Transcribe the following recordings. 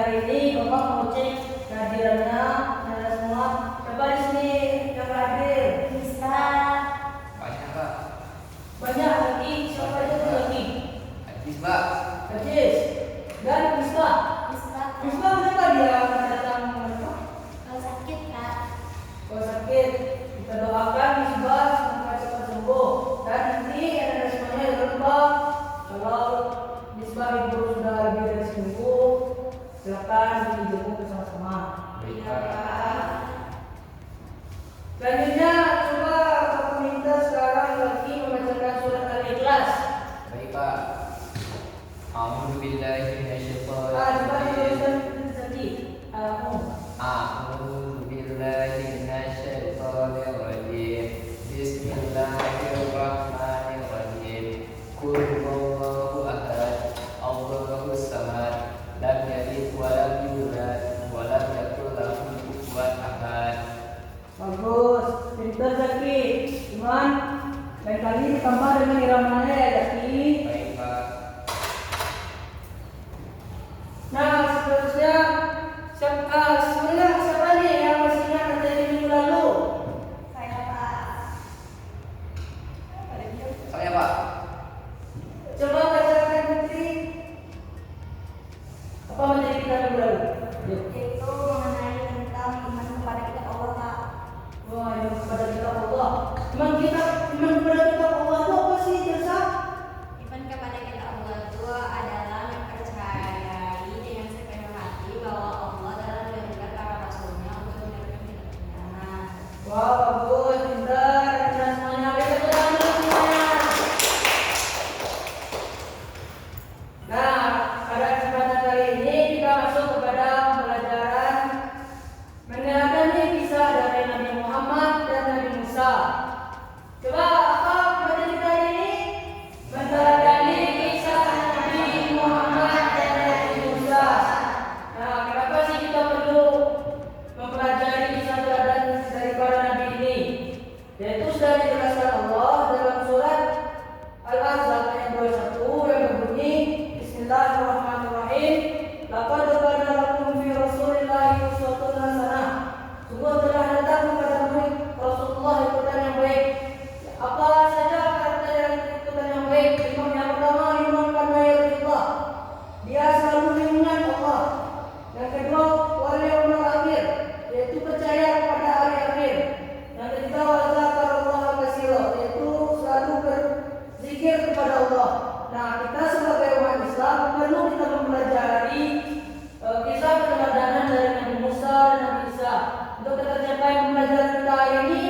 hari ini Bapak mau cek kehadirannya Anda semua. Coba di sini yang hadir. Bisa. Banyak Pak. Banyak lagi. Siapa aja tuh lagi? Hadis Pak. Hadis dan Misbah. Misbah kenapa dia datang? Kalau sakit Kak. Kalau sakit kita doakan Misbah semoga cepat sembuh. Dan nanti Anda semuanya jangan lupa kalau Misbah ibu sudah lebih dari sembuh, silakan dijemput bersama-sama. Baik Iya, Pak. Kak. Selanjutnya coba Bapak minta sekarang lagi membacakan surat Al-Ikhlas. Baik Pak. A'udzu billahi minasyaitonir Coba rajim. dituliskan tadi. A'udzu billahi minasyaitonir rajim. Bismillahirrahmanirrahim. Qul huwallahu ahad. Allahus samad. Lam yalid wa lam yulad wa lam yakul lahu kufuwan ahad. Bagus, pintar Zaki. Cuman lain kali ditambah dengan iramanya ya Zaki. Baik Pak. Nah seterusnya sebenarnya siapa nih yang masih ingat dari minggu lalu? Saya Pak. Saya Pak. Coba bacakan Putri. Apa materi kita minggu lalu? Yuk. Itu mengenai tentang iman kepada kita Allah Kak. Wah, iman kepada kita Allah. Iman kepada kita Allah itu apa sih Jasa? Iman kepada kita Allah itu adalah mempercayai dengan sepenuh hati bahwa Allah telah mengirimkan para rasulnya untuk menyiapkan kita benar. Wah, bagus, pintar. Dan semuanya beri tepuk tangan semuanya. Nah, pada kesempatan kali ini kita masuk kepada pembelajaran mengenai kisah dari Nabi Muhammad dan Nabi Musa. Coba apa materi kita hari ini? Mengenai kisah Nabi Muhammad dan Nabi Musa. Nah, kenapa sih kita perlu mempelajari kisah teladan dari para nabi ini? Yaitu sudah dijelaskan Allah dalam surat Al-Ahzab ayat 21 yang berbunyi Bismillahirrahmanirrahim. Laqad kana lakum fi Rasulillahi uswatun hasanah. Sungguh telah datang kepadamu Rasulullah ikutan yang baik. Apa saja kata yang ikutan yang baik? Yang pertama iman pada Allah. Dia selalu mengingat Allah. Yang kedua wal yaumil akhir, yaitu percaya kepada hari akhir. Yang ketiga wa dzakarallaha katsira, yaitu selalu berzikir kepada Allah. Nah, kita sebagai umat Islam perlu kita mempelajari kisah keteladanan dari Nabi Musa dan Nabi Isa. Untuk tercapai pembelajaran kita hari ini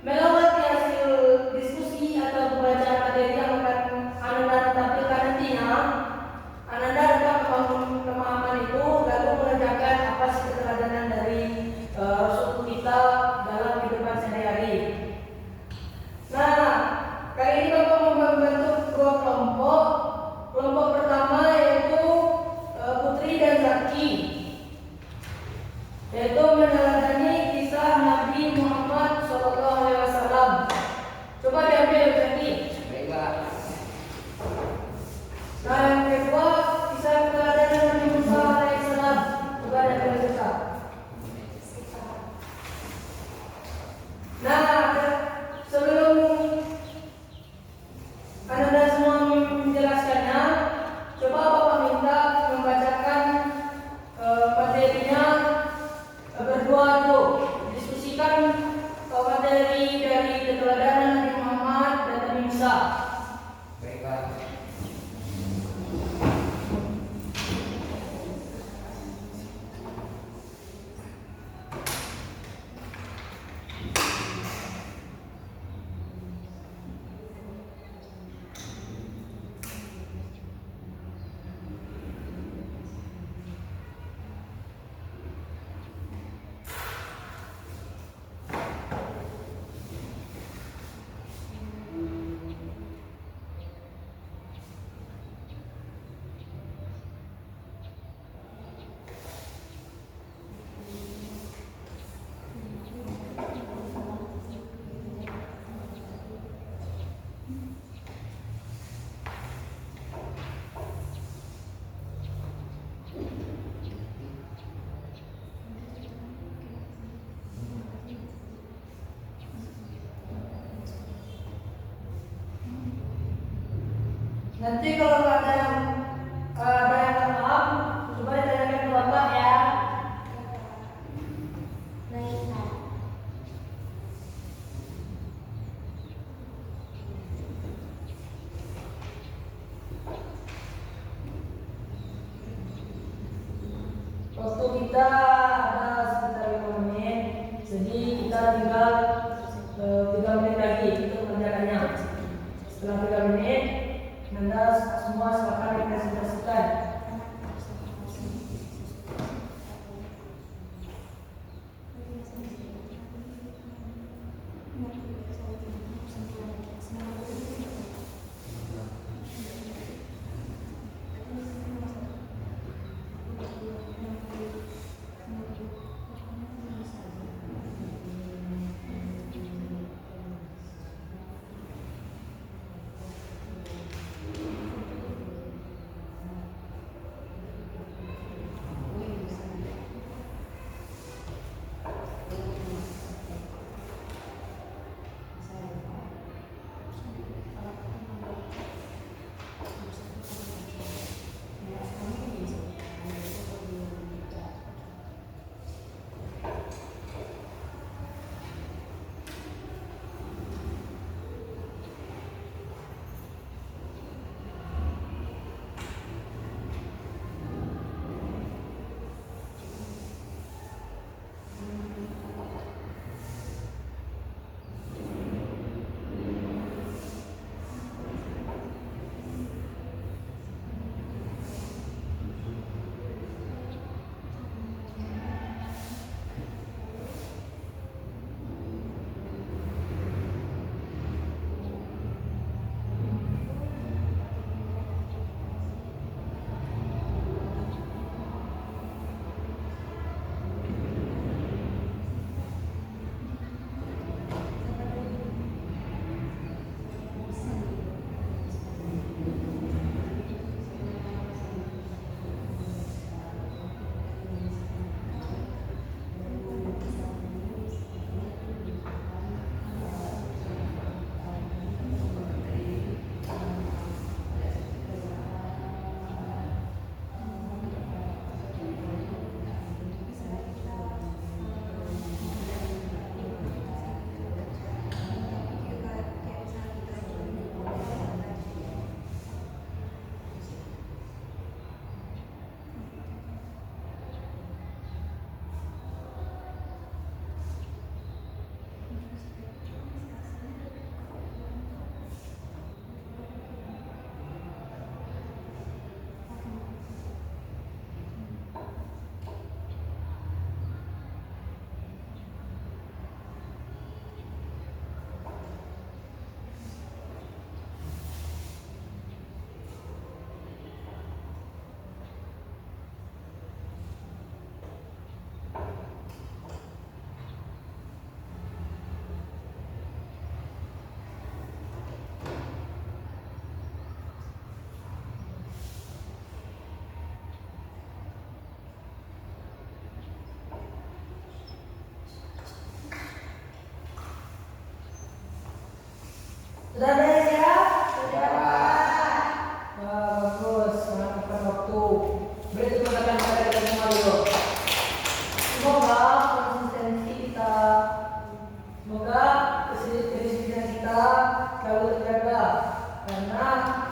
melewati hasil diskusi atau pembacaan materi yang akan Anda tampilkan nantinya. Anda dapat membangun pemahaman itu lalu mengerjakan apa sih keteladanan dari Rasul kita dalam kehidupan sehari-hari. Nah, kali ini Bapak membentuk dua kelompok. Kelompok pertama yaitu Putri dan Zaki, yaitu meneladani kisah Nabi Muhammad SAW. Coba diambil Zaki. Baik Pak. Nah, yang kedua kisah keteladanan Nabi Musa alaihissalam. Coba diambil Zaki. Nah, sebelum Anda semua menjelaskannya, coba Bapak minta membacakan materinya Nanti kalau ada yang nggak paham, coba ditanyakan ke bapak ya. Waktu kita ada sekitar 5 menit, jadi kita tinggal 3 menit lagi untuk mengerjakannya. Setelah 3 menit, Anda semua silakan dipresentasikan. Sudah beres ya? Sudah Pak. Bagus, melakukan waktu. Beri tepuk tangan kepada kita semua dulu. Semoga konsistensi kita, semoga kedisiplinan kita selalu terjaga, karena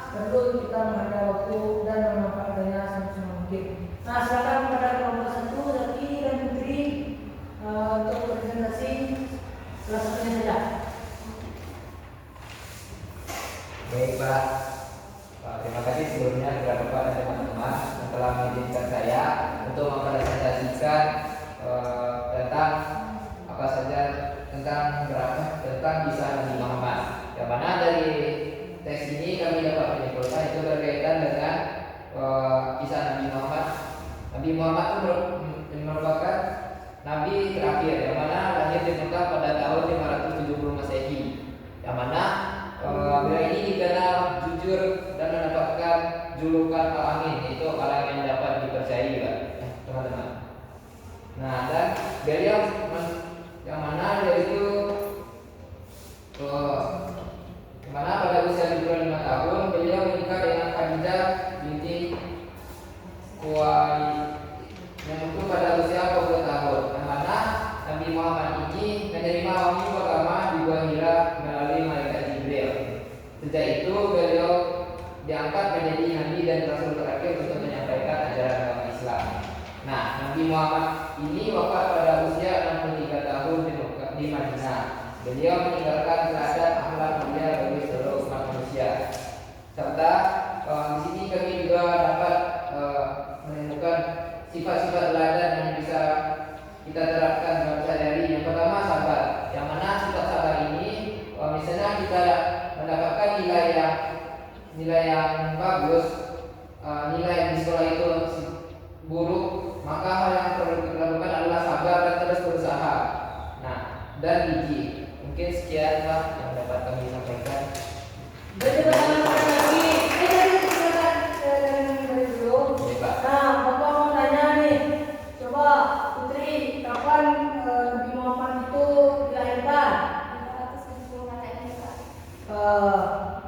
perlu kita menghargai waktu dan memanfaatkannya semaksimal mungkin. Nah, silakan kepada kelompok 1, Zaki dan Putri untuk presentasi salah satunya saja. Baik Pak, terima kasih sebelumnya kepada Bapak dan teman-teman yang telah mengizinkan saya untuk mempresentasikan tentang apa saja tentang kisah Nabi Muhammad. Yang mana dari teks ini kami dapat menyimpulkan itu berkaitan dengan kisah Nabi Muhammad. Nabi Muhammad itu merupakan Nabi terakhir yang mana lahir di Mekah pada tahun 570 Masehi. Yang mana beliau ini dikenal jujur dan mendapatkan julukan Al-Amin, yaitu orang yang dapat dipercayai, Pak, teman-teman. Nah, dan beliau yang mana dia itu pada usia 25 tahun beliau menikah dengan Nabi Muhammad ini wafat pada usia 63 tahun di Madinah. Beliau meninggalkan teladan akhlak mulia bagi seluruh umat manusia. Serta di sini kami juga dapat menemukan sifat-sifat teladan yang bisa kita terapkan dalam sehari-hari. Yang pertama sabar, yang mana sifat sabar ini misalnya kita mendapatkan nilai yang bagus, nilai yang di sekolah itu buruk, maka hal yang perlu kita lakukan adalah sabar dan terus berusaha. Nah, dan gigih. Mungkin sekian Pak yang dapat kami sampaikan. Jadi pertanyaan lagi, tadi silakan dari dulu. Nah, Bapak mau tanya nih, coba Putri, kapan Nabi Muhammad itu dilahirkan? 570 Masehi, Pak.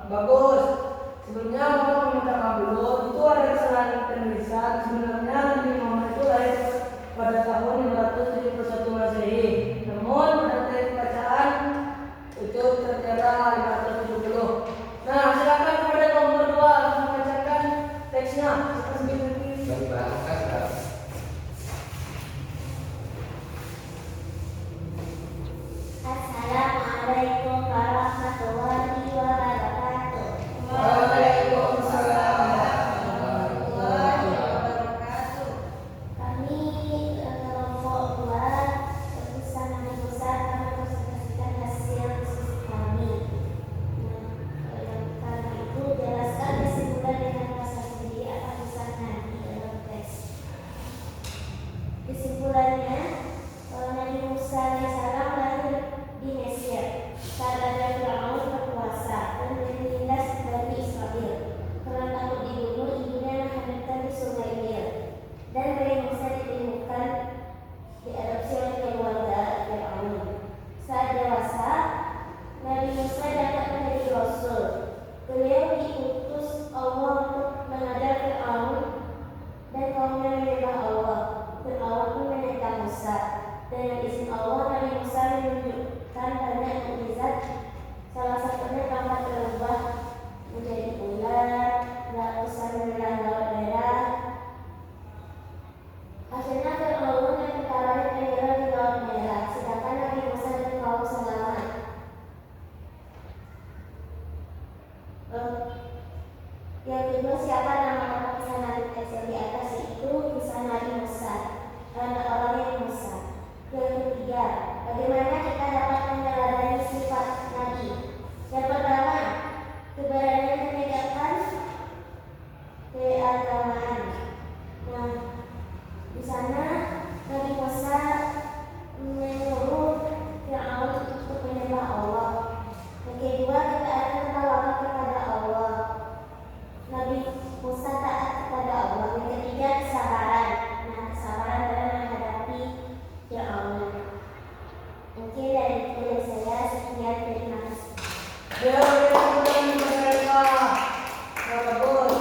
Bagus. Sebelumnya Bapak meminta maaf dulu. Itu ada kesalahan penulisan. Sebenarnya Nabi Muhammad itu lahir pada tahun 571 Masehi. Namun pada teks bacaan itu tertera 570. Nah, silakan kepada kaum berdua untuk membacakan teksnya. Baik Pak, terima kasih Pak. Assalamualaikum warahmatullahi wabarakatuh. Waalaikumsalam warahmatullahi wabarakatuh. Kami kelompok 2 Perpustakaan Nabi Musa akan mempresentasikan hasil diskusi kami. Karena itu jelaskan kesimpulan dengan bahasa sendiri apa tulisan Nabi dalam teks. Kesimpulannya, Nabi Musa alaihissalam lahir di Mesir saat Raja Fir'aun berkuasa dan menindas Bani Israel. Karena takut dibunuh, ibunya menghamilkan di Sungai Nil, dan Nabi Musa ditemukan diadopsi oleh keluarga Fir'aun. Saat dewasa, Nabi Musa dapat menjadi Rasul. Beliau diutus Allah untuk mengajar Fir'aun dan kaumnya menyembah Allah. Fir'aun pun menentang Musa. Dengan izin Allah, Nabi Musa menunjukkan banyak mukjizat. Salah satunya kapal berubah menjadi ular, ratusan belah laut merah. Hasilnya Fir'aun dan tentara tenggelam di laut merah, sedangkan Nabi Musa dan kaum selamat. Yang kedua, siapa nama orang kisah Nabi teks yang di atas, itu kisah Nabi Musa, karena orangnya Musa. Yang ketiga, bagaimana kita dapat meneladani sifat Nabi? Yang pertama, keberanian menegakkan keagamaan. Nah, di sana Nabi Musa menyuruh Fir'aun untuk menyembah Allah. Yang kedua, ketaatan bertawakal kepada Allah. Nabi Musa taat kepada Allah. Yang ketiga, kesabaran. Nah, kesabaran dalam menghadapi Fir'aun. Mungkin dari saya sekian, terima kasih. Ya, mereka. Ya, bagus.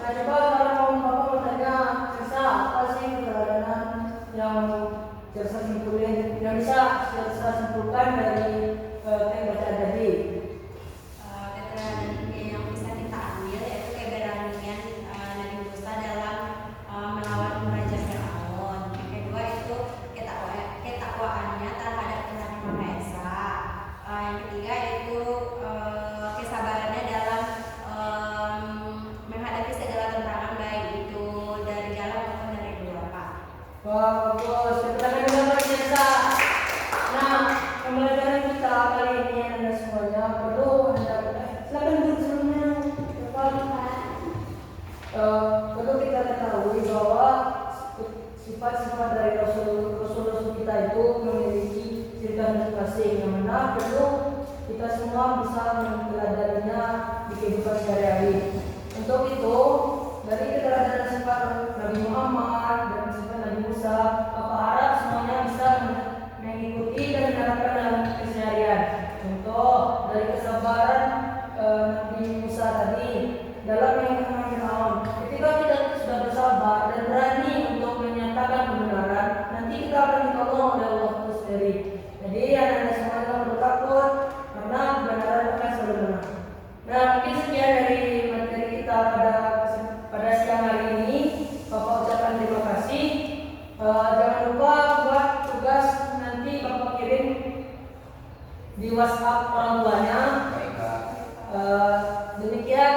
Nah, coba kalau Bapak mau tanya, Cersa, apa sih keteladanan yang Cersa simpulin, yang bisa Cersa simpulkan dari teks bacaan tadi? Keterangan yang bisa kita ambil yaitu keberanian Nabi Musa dalam melawan Raja Fir'aun. Yang kedua itu ketakwaannya terhadap Tuhan Yang Maha Esa. Yang ketiga itu kesabarannya dalam menghadapi segala tantangan, baik itu dari dalam maupun dari luar, Pak. Bagus, pertanyaan kedua Cersa. Nah, pembelajaran kita kali ini Anda semuanya perlu Anda silakan duduk sebelumnya. Perlu kita ketahui bahwa sifat-sifat dari Rasul kita itu memiliki ciri khas masing-masing, yang mana perlu kita semua bisa meneladaninya di kehidupan sehari-hari. Untuk itu, dari keteladanan sifat Nabi Muhammad dan sifat Nabi Musa, Bapak harap semuanya bisa mengikuti dan menerapkan dalam keseharian. Contoh dari kesabaran Nabi Musa tadi dalam mengalahkan Fir'aun. Ketika kita sudah bersabar dan berani untuk menyatakan kebenaran, nanti kita akan ditolong oleh Allah itu sendiri. Jadi anak-anak semua tidak perlu takut, karena kebenaran akan selalu menang. Nah, mungkin sekian dari materi kita pada siang hari ini. Bapak ucapkan terima kasih. Jangan lupa buat tugas nanti Bapak kirim di WhatsApp orang tuanya. Baik Pak. Demikian